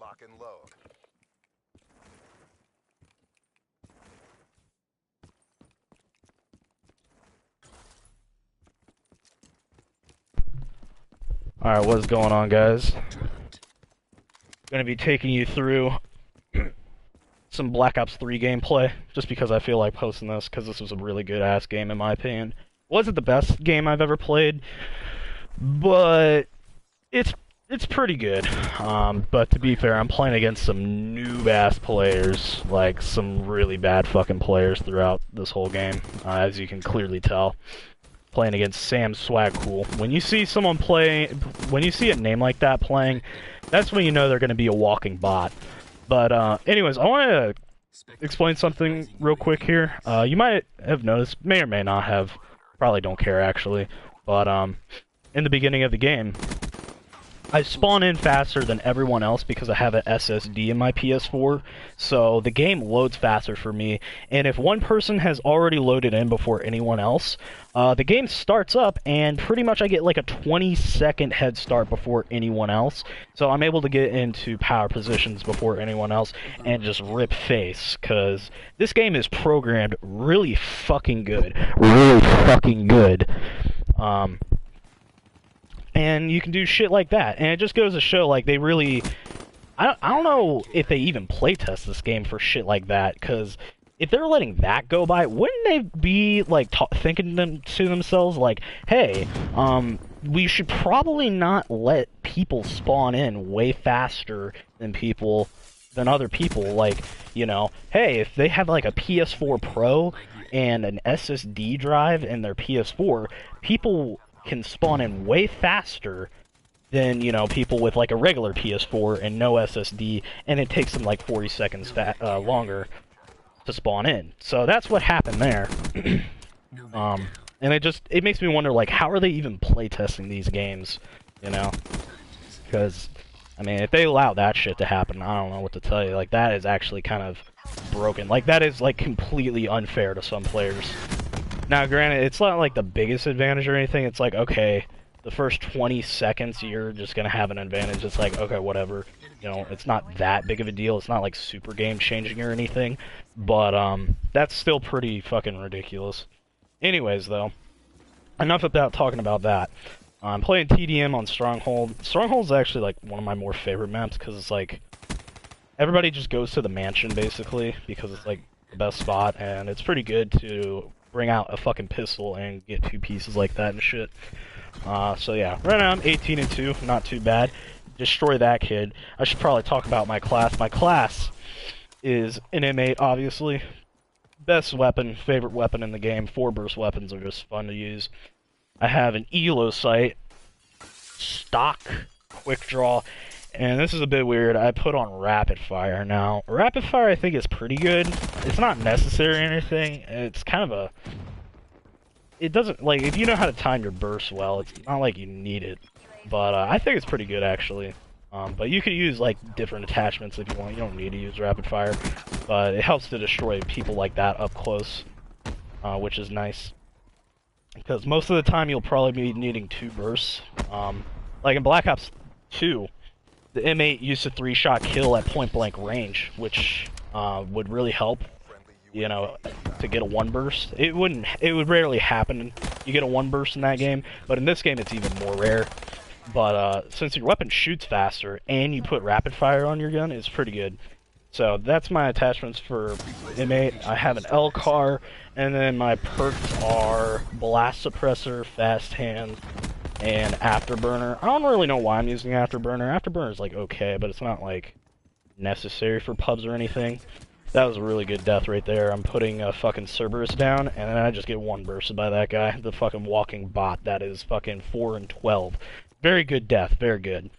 Lock and load. Alright, what's going on, guys? Gonna be taking you through some Black Ops 3 gameplay, just because I feel like posting this, because this was a really good-ass game, in my opinion. Wasn't the best game I've ever played, but it's pretty good. But to be fair, I'm playing against some noob-ass players, like some really bad fucking players throughout this whole game, as you can clearly tell. Playing against Sam Swagcool. When you see someone play, when you see a name like that playing, that's when you know they're going to be a walking bot. But anyways, I want to explain something real quick here. You might have noticed, may or may not have, probably don't care actually, but in the beginning of the game, I spawn in faster than everyone else because I have an SSD in my PS4, so the game loads faster for me, and if one person has already loaded in before anyone else, the game starts up, and pretty much I get like a 20-second head start before anyone else, so I'm able to get into power positions before anyone else, and just rip face, because this game is programmed really fucking good. Really fucking good. And you can do shit like that, and it just goes to show, like, they really... I don't know if they even playtest this game for shit like that, because if they're letting that go by, wouldn't they be, like, thinking to themselves, like, hey, we should probably not let people spawn in way faster than other people, like, you know, hey, if they have, like, a PS4 Pro and an SSD drive in their PS4, people can spawn in way faster than, you know, people with like a regular PS4 and no SSD, and it takes them like 40 seconds longer to spawn in. So that's what happened there. And it makes me wonder, like, how are they even playtesting these games, you know? Because, I mean, if they allow that shit to happen, I don't know what to tell you. Like, that is actually kind of broken. Like, that is, like, completely unfair to some players. Now, granted, it's not like the biggest advantage or anything. It's like, okay, the first 20 seconds you're just gonna have an advantage. It's like, okay, whatever. You know, it's not that big of a deal. It's not like super game changing or anything. But that's still pretty fucking ridiculous. Anyways, though, enough about talking about that. I'm playing TDM on Stronghold. Stronghold's actually like one of my more favorite maps because it's like everybody just goes to the mansion basically because it's like the best spot, and it's pretty good to bring out a fucking pistol and get two pieces like that and shit. So yeah, right now I'm 18-2, not too bad. Destroy that kid. I should probably talk about my class. My class is an M8, obviously. Best weapon, favorite weapon in the game. 4-burst weapons are just fun to use. I have an ELO sight, stock, quick draw, and this is a bit weird. I put on rapid fire. Now, rapid fire I think is pretty good. It's not necessary or anything. It's kind of a... It doesn't, like, if you know how to time your bursts well, it's not like you need it. But I think it's pretty good, actually. But you could use, like, different attachments if you want. You don't need to use rapid fire. But it helps to destroy people like that up close, which is nice. Because most of the time you'll probably be needing 2 bursts. Like in Black Ops 2, the M8 used to 3-shot kill at point-blank range, which would really help, you know, to get a 1 burst. It would rarely happen you get a 1 burst in that game, but in this game it's even more rare. But since your weapon shoots faster and you put rapid fire on your gun, it's pretty good. So that's my attachments for M8. I have an L car, and then my perks are Blast Suppressor, Fast Hand, and Afterburner. I don't really know why I'm using Afterburner. Afterburner's like okay, but it's not like necessary for pubs or anything. That was a really good death right there. I'm putting a fucking Cerberus down, and then I just get 1 bursted by that guy. The fucking walking bot that is fucking 4 and 12. Very good death, very good.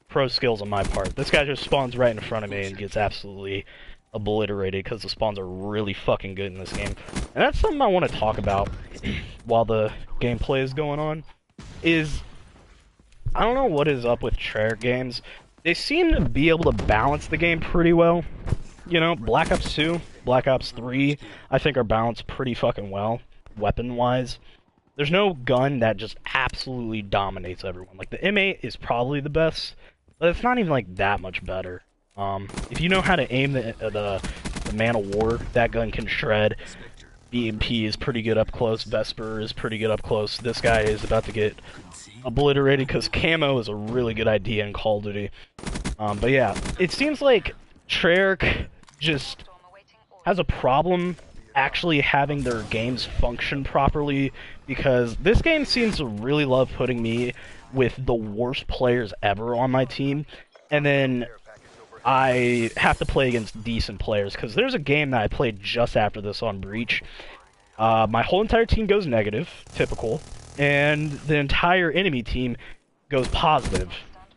Pro skills on my part. This guy just spawns right in front of me and gets absolutely obliterated because the spawns are really fucking good in this game. And that's something I want to talk about while the gameplay is going on. I don't know what is up with Treyarch games. They seem to be able to balance the game pretty well. You know, Black Ops 2, Black Ops 3, I think are balanced pretty fucking well, weapon-wise. There's no gun that just absolutely dominates everyone. Like, the M8 is probably the best, but it's not even, like, that much better. If you know how to aim the Man of War, that gun can shred. BMP is pretty good up close. Vesper is pretty good up close. This guy is about to get obliterated because camo is a really good idea in Call of Duty. But yeah, it seems like Treyarch just has a problem actually having their games function properly, because this game seems to really love putting me with the worst players ever on my team, and then I have to play against decent players, because there's a game that I played just after this on Breach. My whole entire team goes negative, typical, and the entire enemy team goes positive.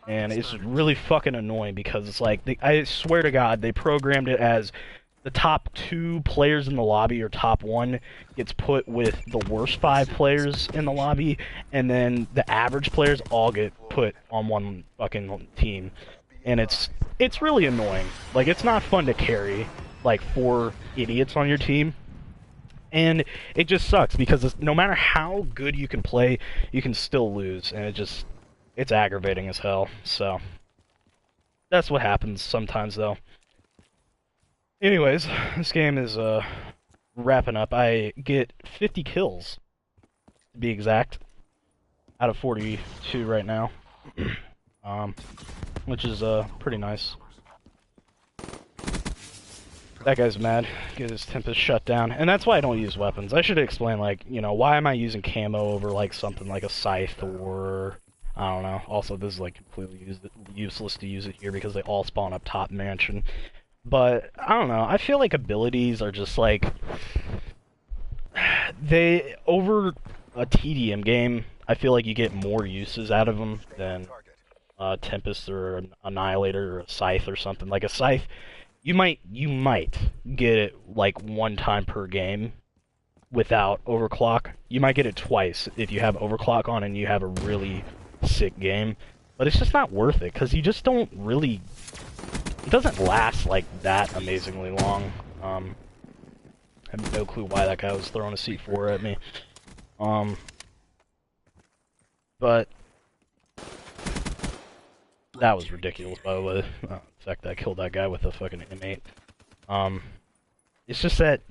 And it's really fucking annoying, because it's like, I swear to God, they programmed it as the top 2 players in the lobby, or top 1, gets put with the worst 5 players in the lobby, and then the average players all get put on one fucking team. And it's really annoying. Like, it's not fun to carry, like, 4 idiots on your team. And it just sucks, because no matter how good you can play, you can still lose, and it's aggravating as hell. So that's what happens sometimes, though. Anyways, this game is wrapping up. I get 50 kills, to be exact, out of 42 right now, which is pretty nice. That guy's mad. Get his Tempest shut down. And that's why I don't use weapons. I should explain, like, you know, why am I using camo over, like, something like a scythe, or I don't know. Also, this is, like, completely useless to use it here because they all spawn up top mansion. But, I don't know, I feel like abilities are just, like, over a TDM game, I feel like you get more uses out of them than Tempest or an Annihilator or a Scythe or something. Like, a Scythe, you might get it, like, 1 time per game without overclock. You might get it twice if you have overclock on and you have a really sick game. But it's just not worth it, because you just don't really... It doesn't last, like, that amazingly long. I have no clue why that guy was throwing a C4 at me. But... that was ridiculous, by the way. The fact that I killed that guy with a fucking M8. It's just that...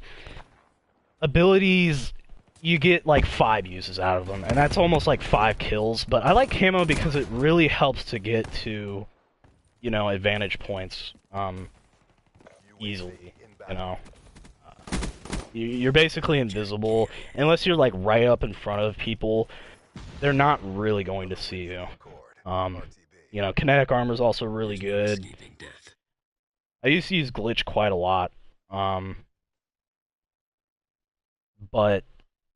abilities... you get, like, 5 uses out of them, and that's almost like 5 kills. But I like camo because it really helps to get to... you know, advantage points, easily, you know. You're basically invisible, unless you're, like, right up in front of people, they're not really going to see you. You know, kinetic armor is also really good. I used to use glitch quite a lot, but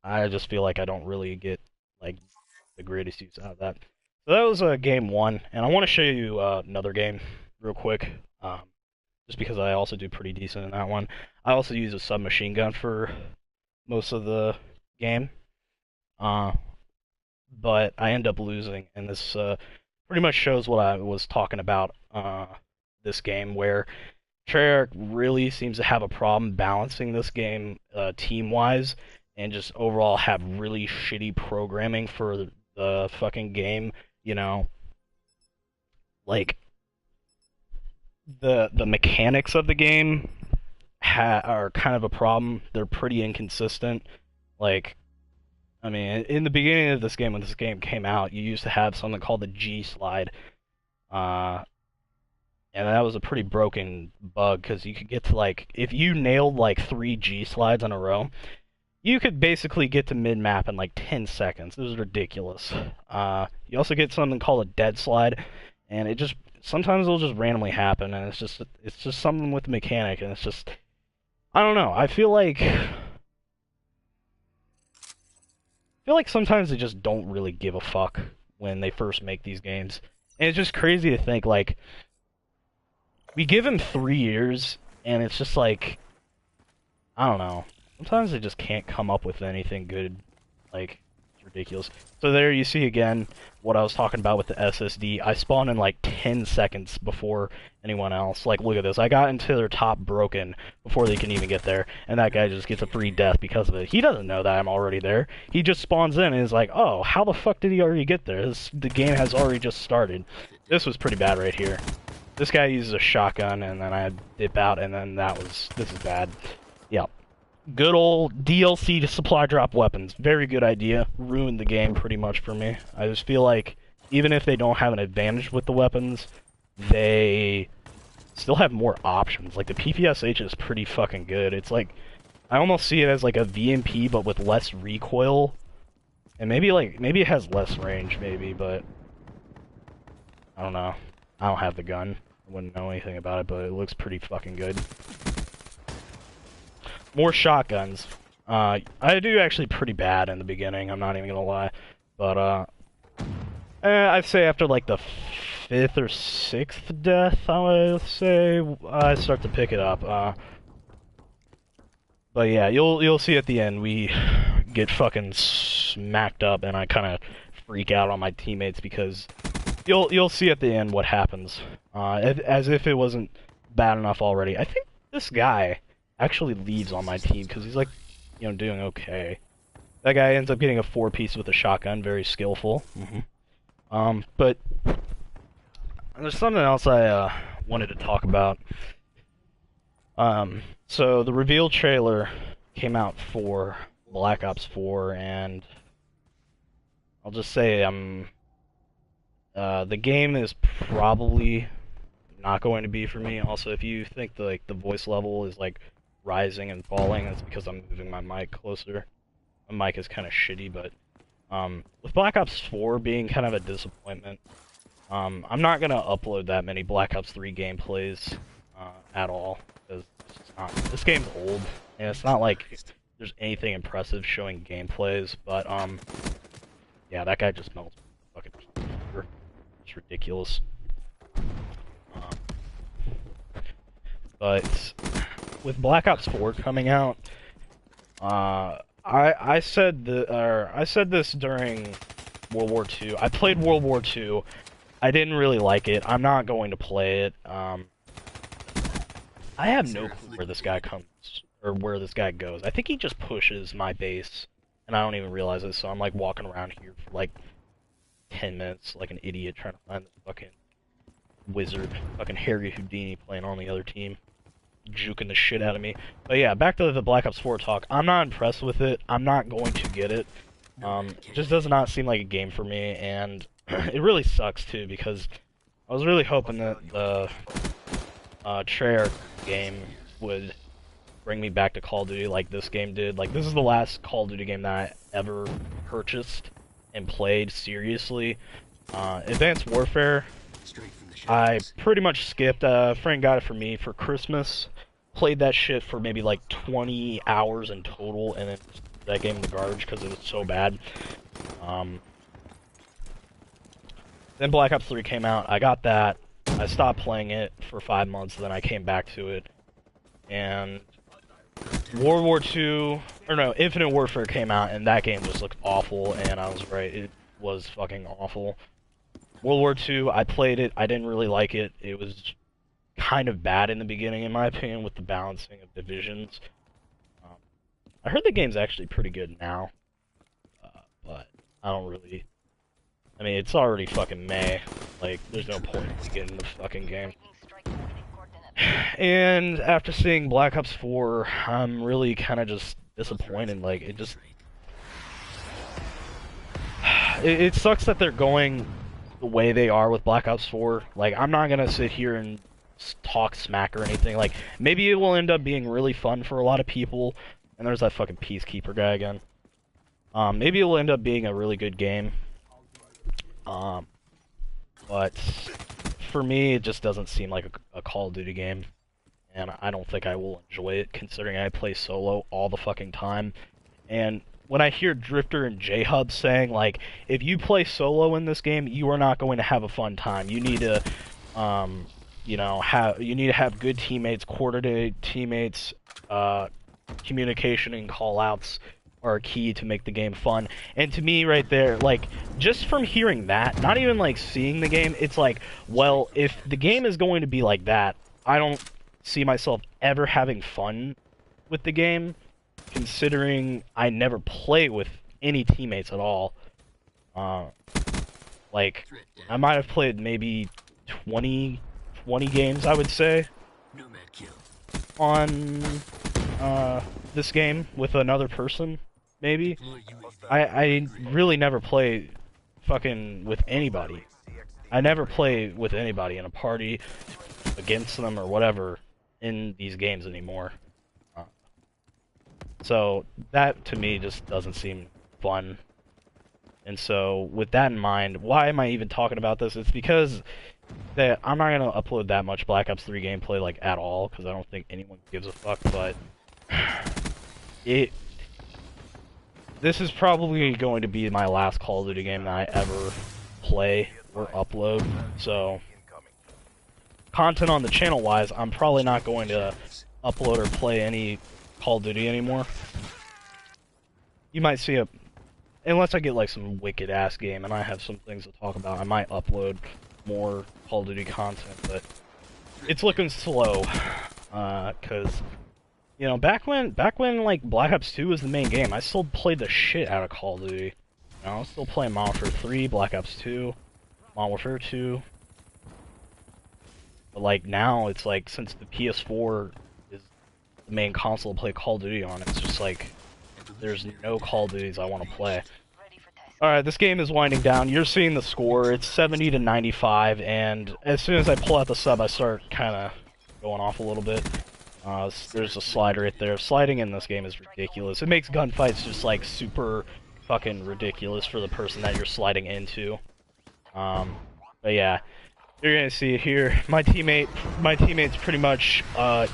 I just feel like I don't really get, like, the greatest use out of that. So that was game 1, and I want to show you another game real quick, just because I also do pretty decent in that one. I also use a submachine gun for most of the game, but I end up losing, and this pretty much shows what I was talking about this game, where Treyarch really seems to have a problem balancing this game team-wise, and just overall have really shitty programming for the fucking game. You know, like, the mechanics of the game are kind of a problem. They're pretty inconsistent. Like, I mean, in the beginning of this game, when this game came out, you used to have something called the G slide, and that was a pretty broken bug, because you could get to, like, if you nailed, like, 3 G slides in a row, you could basically get to mid-map in like 10 seconds. It was ridiculous. You also get something called a dead slide, and it just sometimes it'll just randomly happen, and it's just something with the mechanic, and it's just, I don't know. I feel like sometimes they just don't really give a fuck when they first make these games, and it's just crazy to think, like, we give them 3 years, and it's just like, I don't know. Sometimes they just can't come up with anything good. Like, it's ridiculous. So there you see again what I was talking about with the SSD. I spawned in like 10 seconds before anyone else. Like, look at this. I got into their top broken before they can even get there, and that guy just gets a free death because of it. He doesn't know that I'm already there. He just spawns in and is like, oh, how the fuck did he already get there? The game has already just started. This was pretty bad right here. This guy uses a shotgun, and then I dip out, and then this is bad. Yep. Good old DLC to supply drop weapons. Very good idea. Ruined the game pretty much for me. I just feel like, even if they don't have an advantage with the weapons, they still have more options. Like, the PPSH is pretty fucking good. It's like, I almost see it as like a VMP, but with less recoil. And maybe it has less range, maybe, but I don't know. I don't have the gun. I wouldn't know anything about it, but it looks pretty fucking good. More shotguns. I do actually pretty bad in the beginning, I'm not even gonna lie. But, I'd say after like the 5th or 6th death, I would say, I start to pick it up. But yeah, you'll see at the end, we get fucking smacked up, and I kind of freak out on my teammates because you'll see at the end what happens. As if it wasn't bad enough already. I think this guy actually leaves on my team because he's like, you know, doing okay. That guy ends up getting a 4-piece with a shotgun, very skillful. But there's something else I wanted to talk about. So the reveal trailer came out for Black Ops 4, and I'll just say the game is probably not going to be for me. Also, if you think the voice level is like rising and falling, that's because I'm moving my mic closer. My mic is kind of shitty, but with Black Ops 4 being kind of a disappointment, I'm not gonna upload that many Black Ops 3 gameplays at all, because this game's old, and it's not like there's anything impressive showing gameplays. But yeah, that guy just melts fucking over. It's ridiculous. But with Black Ops 4 coming out, I said this during World War II. I played World War II. I didn't really like it. I'm not going to play it. I have no clue where this guy comes, or where this guy goes. I think he just pushes my base, and I don't even realize it, so I'm like walking around here for like 10 minutes like an idiot trying to find this fucking wizard, fucking Harry Houdini playing on the other team, juking the shit out of me. But yeah, back to the Black Ops 4 talk. I'm not impressed with it. I'm not going to get it. It just does not seem like a game for me, and it really sucks too, because I was really hoping that the Treyarch game would bring me back to Call of Duty like this game did. Like, this is the last Call of Duty game that I ever purchased and played seriously. Advanced Warfare, I pretty much skipped. A friend got it for me for Christmas. Played that shit for maybe like 20 hours in total, and then that game in the garbage because it was so bad. Then Black Ops 3 came out. I got that. I stopped playing it for 5 months, then I came back to it. And World War II, or no, Infinite Warfare came out, and that game just looked awful, and I was right, it was fucking awful. World War II, I played it, I didn't really like it. It was kind of bad in the beginning, in my opinion, with the balancing of divisions. I heard the game's actually pretty good now, but I don't really... I mean, it's already fucking May. Like, there's no point in getting the fucking game. And after seeing Black Ops 4, I'm really kind of just disappointed. Like, it just... It sucks that they're going the way they are with Black Ops 4. Like, I'm not gonna sit here and talk smack or anything. Like, maybe it will end up being really fun for a lot of people. And there's that fucking Peacekeeper guy again. Maybe it will end up being a really good game. But for me, it just doesn't seem like a Call of Duty game, and I don't think I will enjoy it, considering I play solo all the fucking time. And when I hear Drifter and J-Hub saying, like, if you play solo in this game, you are not going to have a fun time. You need to, you know, have good teammates, coordinated teammates, communication and call-outs are key to make the game fun. And to me right there, like, just from hearing that, not even like seeing the game, it's like, well, if the game is going to be like that, I don't see myself ever having fun with the game, considering I never play with any teammates at all. Like, I might have played maybe 20 20 games, I would say, on this game with another person, maybe. I really never play fucking with anybody. I never play with anybody in a party, against them, or whatever in these games anymore. So that, to me, just doesn't seem fun. And so, with that in mind, why am I even talking about this? It's because that I'm not gonna upload that much Black Ops 3 gameplay, like, at all, because I don't think anyone gives a fuck, but this is probably going to be my last Call of Duty game that I ever play or upload, so content on the channel-wise, I'm probably not going to upload or play any Call of Duty anymore. You might see a... Unless I get, like, some wicked-ass game and I have some things to talk about, I might upload more Call of Duty content, but it's looking slow, because, you know, back when, like, Black Ops 2 was the main game, I still played the shit out of Call of Duty. You know, I was still playing Modern Warfare 3, Black Ops 2, Modern Warfare 2, but, like, now, it's like, since the PS4 is the main console to play Call of Duty on, it's just like, there's no Call of Duties I want to play. Alright, this game is winding down. You're seeing the score. It's 70 to 95, and as soon as I pull out the sub, I start kind of going off a little bit. There's a slider right there. Sliding in this game is ridiculous. It makes gunfights just, like, super fucking ridiculous for the person that you're sliding into. But yeah, you're gonna see it here. My teammates pretty much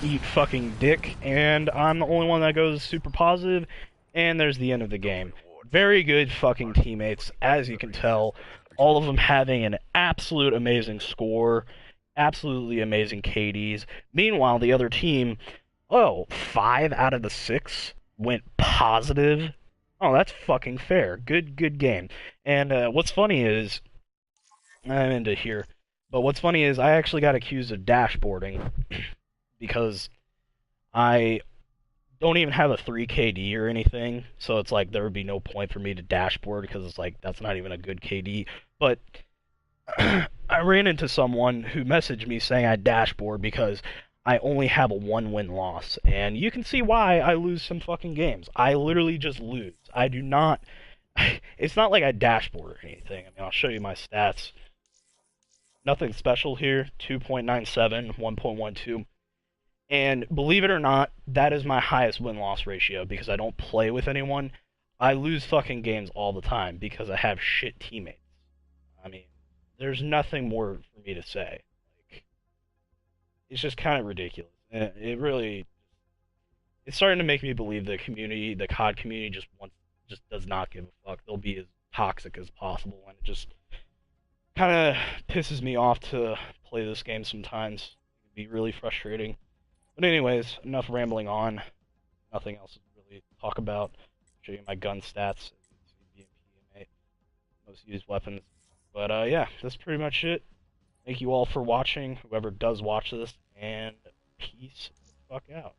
eat fucking dick, and I'm the only one that goes super positive, and there's the end of the game. Very good fucking teammates, as you can tell. All of them having an absolute amazing score, absolutely amazing KDs. Meanwhile, the other team, 5 out of the 6 went positive. Oh, that's fucking fair. Good game. And what's funny is, I'm into here, but what's funny is I actually got accused of dashboarding because I don't even have a 3 KD or anything, so it's like there would be no point for me to dashboard because it's like that's not even a good KD. But I ran into someone who messaged me saying I dashboard because I only have a 1-win loss, and you can see why I lose some fucking games. I literally just lose. I do not... It's not like I dashboard or anything. I mean, I'll show you my stats. Nothing special here. 2.97, 1.12. And believe it or not, that is my highest win-loss ratio because I don't play with anyone. I lose fucking games all the time because I have shit teammates. I mean, there's nothing more for me to say. Like, it's just kind of ridiculous. It really... It's starting to make me believe the community, the COD community, just does not give a fuck. They'll be as toxic as possible, and it just kind of pisses me off to play this game sometimes. It can be really frustrating. But anyways, enough rambling on. Nothing else to really talk about. Show you my gun stats. BMP, most used weapons. But yeah, that's pretty much it. Thank you all for watching, whoever does watch this, and peace the fuck out.